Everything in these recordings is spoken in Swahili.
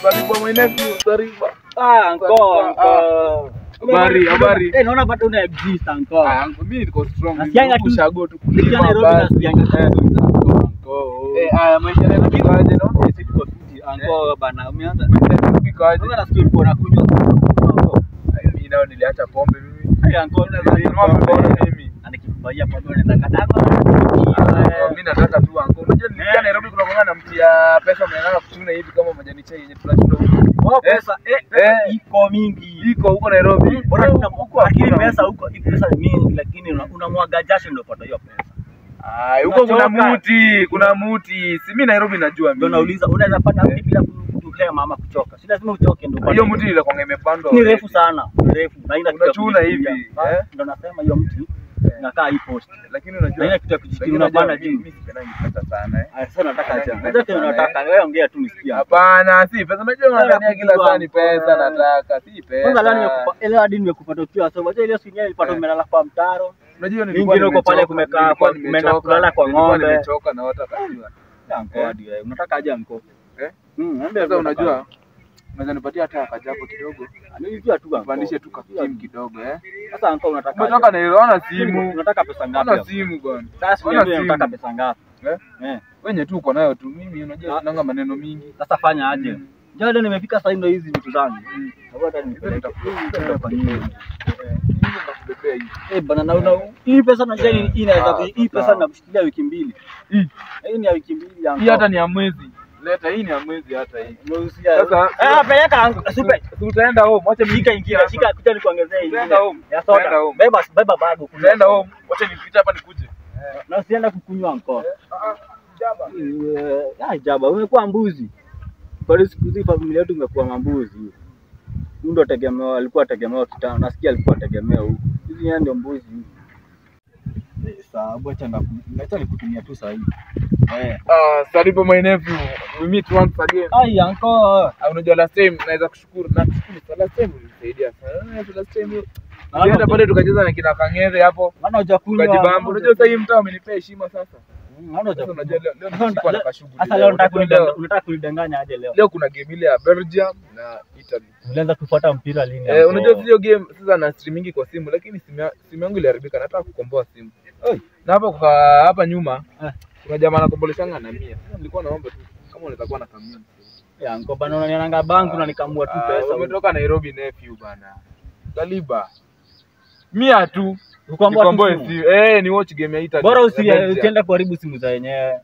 Sariba mwenefu, Sariba. Anko. Habari. Naona bado una exist anko. Anko mimi niko strong. Nasikianga tu shago tu. Nikiwa Nairobi nasikianga tu. Anko. Maisha yako kaje naona Sisi tuko fiti anko bana. Umeanza kaje. Sasa nasikia uko na kunywa anko. Mimi nao niliacha pombe mimi. Anko mimi. Anikifanyia pombe unaweza katango. Mimi nataka tu anko. Unajua nilikia Nairobi kuna kongana mti ya pesa mnaanza kuchuna hivi kama majani chai yenye tunachuna huko. Pesa iko mingi. Iko huko Nairobi. Bora huko lakini pesa huko pesa ni mingi lakini unamwaga jasho ndio upata hiyo pesa. Huko kuna muti. Si mimi Nairobi najua mimi. Ndio nauliza unaweza pata mti bila kuhema ama kuchoka. Si lazima uchoke ndio. Hiyo mti ile kwa imepandwa. Ni refu sana. Ni refu. Na ina unachuna hivi. Ndio nasema hiyo mti inakaa hii post. Lakini unajua ina kitu ya kujikinga unapanda juu. Mimi sipendi pesa sana Sasa nataka acha. Unataka unataka wewe ongea tu nisikia. Hapana, si pesa unajua unadania kila saa ni pesa nataka, si pesa. Kwanza leo nimekupa ile hadi nimekupata ukiwa so. Wacha ile siku nilipata umelala kwa mtaro. Unajua nilikuwa uko pale kumekaa kwa umeenda kulala kwa ng'ombe. Nimechoka na hata kajua. Anko hadi wewe. Unataka aje anko? Sasa unajua unaweza nipatia hata kajapo kidogo. Nilijua tu anko. Pandishe tu kakimu kidogo Sasa anko unataka. Unataka naona simu. Unataka pesa ngapi? Una simu bwana. Sasa wewe unataka pesa ngapi? Wewe tu uko nayo tu. Mimi unajua tunanga maneno mingi. Sasa fanya aje? Njoo leo nimefika sasa ndio hizi vitu zangu. Hata nipeleka kwa nini? Bana naona hii pesa najua inaweza hii pesa nakushikilia wiki 2. Hii ni ya wiki 2 yangu. Hii hata ni ya mwezi. Leta hii ni ya mwezi hata hii. Sasa peleka super. Utaenda home. Acha Shika ingine. Shika kuja nikuongezee hii. Utaenda home. Ya soda. Beba bag utaenda home. Acha nipite hapa nikuje. Na usienda kukunywa anko. Jaba umekuwa mbuzi. Kwa siku hizi familia yetu imekuwa mbuzi. Ndio tegemeo alikuwa tegemeo kitano. Nasikia alikuwa tegemeo huko. Hizi yeye ndio mbuzi. Sababu acha nikutumia tu sasa hivi. Sariba my nephew. We meet once again. Uncle. Unajua last time naweza kushukuru na last time ulisaidia sana. Last time nilienda pale tukacheza na kina Kangere hapo. Maana hujakunywa. Kajibambo. Unajua sasa hii mtaa umenipea heshima sasa. Unajua leo nilikuwa na kashughuli. Sasa leo unataka kunidanganya aje leo? Leo kuna game ile ya Belgium na Italy. Ulianza kufuata mpira lini? Unajua hiyo game sasa na streaming kwa simu lakini simu yangu iliharibika nataka kukomboa simu. Na hapa nyuma kuna jamaa anakomboleshanga na 100. Nilikuwa naomba tu kama unaweza kuwa na kamera. Anko bana unanianga bangu na nikamua tu pesa. Umetoka Nairobi nephew bana. Saliba. 100 tu. Ukomboe simu. Ni watch game ya Italy. Bora usiende kuharibu simu za wenyewe.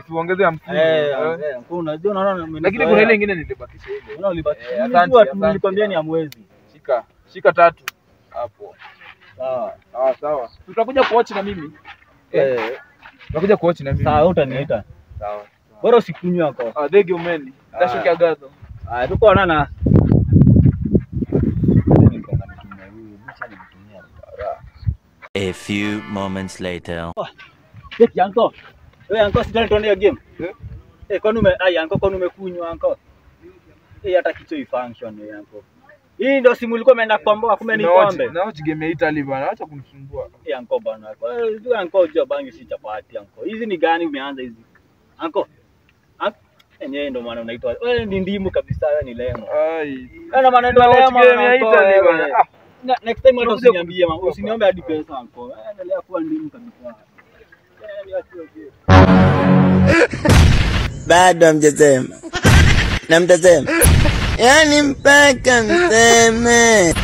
Siongeze 50. Unajua unaona lakini kuna ile nyingine nilibakisha ile. Unaona ulibakisha. Unajua nilikwambia ni ya mwezi. Shika 3 hapo. Sawa. Tutakuja kuwatch na mimi. Tutakuja kuwatch na mimi. Sawa utaniita. Sawa. Bora usikunywa kwa. Thank you man. Tashokia gazo. Tuko onana. A few moments later. Yanko. Wewe anko sitani tuone hiyo game. Kwani umekunywa anko. Hata kicho function yanko. Hii ndio simu ilikuwa imeenda kuomboa kumbe ni pombe. Na watch game ya Italy bana. Acha kunisumbua. Anko bana. Wewe anko unajua bangi si chapati anko. Hizi ni gani umeanza hizi? Anko. Yenyewe ndio maana unaitwa. Wewe ni ndimu kabisa wewe ni lemo. Ana maana ndio lemo game ya Italy bana. Next time hata usiniambie mama. Usiniombe hadi pesa anko. Endelea kuwa ndimu kabisa. Bado hamjasema. Na mtasema. Yaani mpaka mseme.